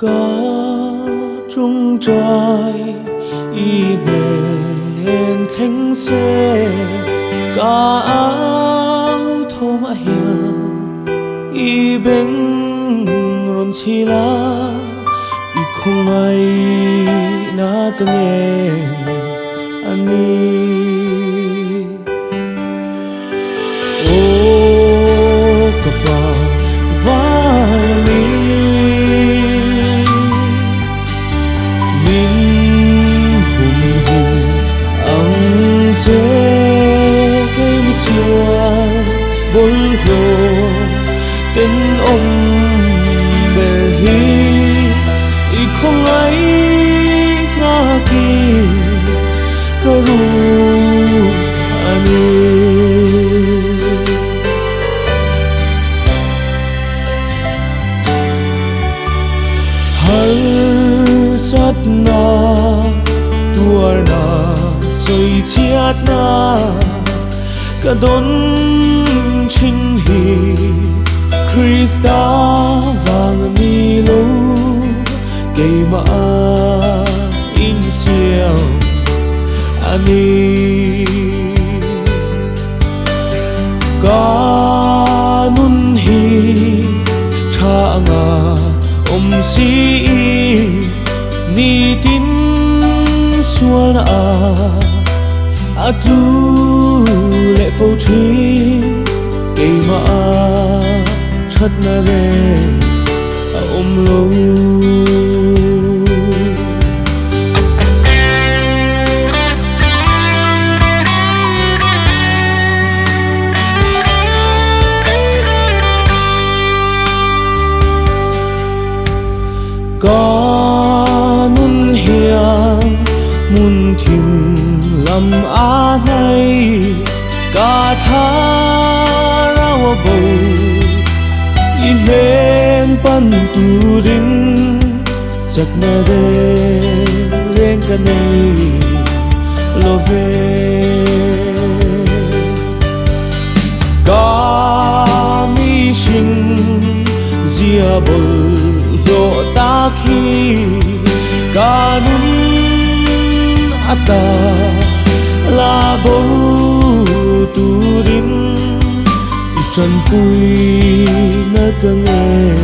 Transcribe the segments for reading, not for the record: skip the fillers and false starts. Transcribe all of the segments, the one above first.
có trung trời y nền thánh xe cả áo thô mã hiền y bên rộn chi lá y không ai na cái nghe ani ô capa valami min hum him ang che cây mi xua bol lo tên ông bề hi y không ai nga ki karu ani har sat na tuar na soi chiat na ka don chin hi Krista vang mi lo kay ma in siêu ani ka nun hi cha nga si ni tin sual a tu lệ phâu tri cây ma chặt na re lâu có nun hiền mun thìm làm á này cả thà rau bầu in hen pan tu rin chắc na de ren cái này lo về cả mi sinh dia bol lo ta khi cả nun ata la bo tu rin trần cùi na cơ nghe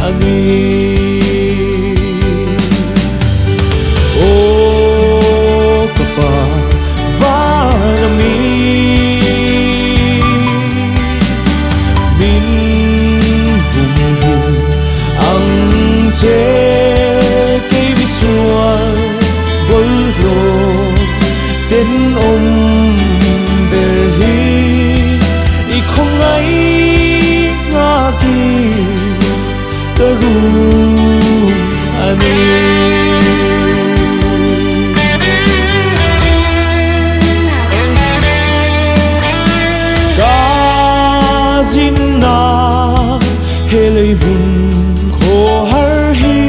ani ô capa varami bin hum him ang che cây bi sual bol lo tên ông bề hi không ai nga ki karu ani ka jin na helei bun kho har hi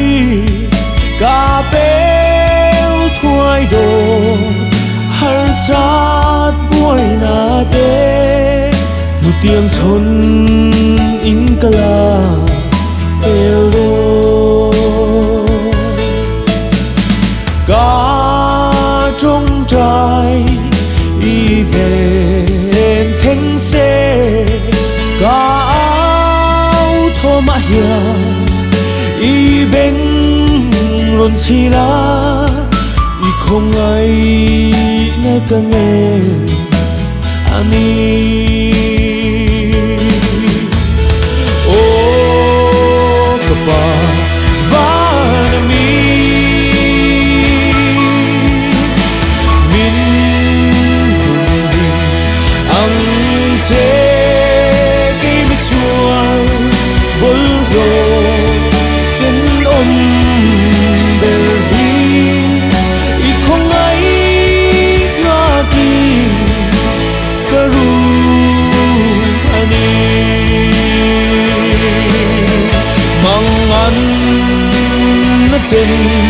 ka pel thuai do har sát buai na te tiếng chôn in kala elo cả trong trái y đèn thánh xe cả áo thô mã hiền y bên rộn chi lá y không ai nghe cả nghe ani tình